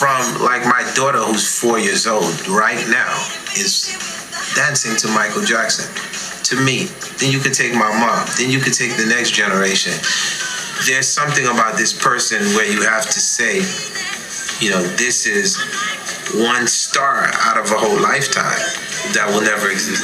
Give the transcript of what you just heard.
from, like, my daughter who's 4 years old right now is dancing to Michael Jackson. To me. Then you could take my mom. Then you could take the next generation. There's something about this person where you have to say, you know, this is one star out of a whole lifetime that will never exist.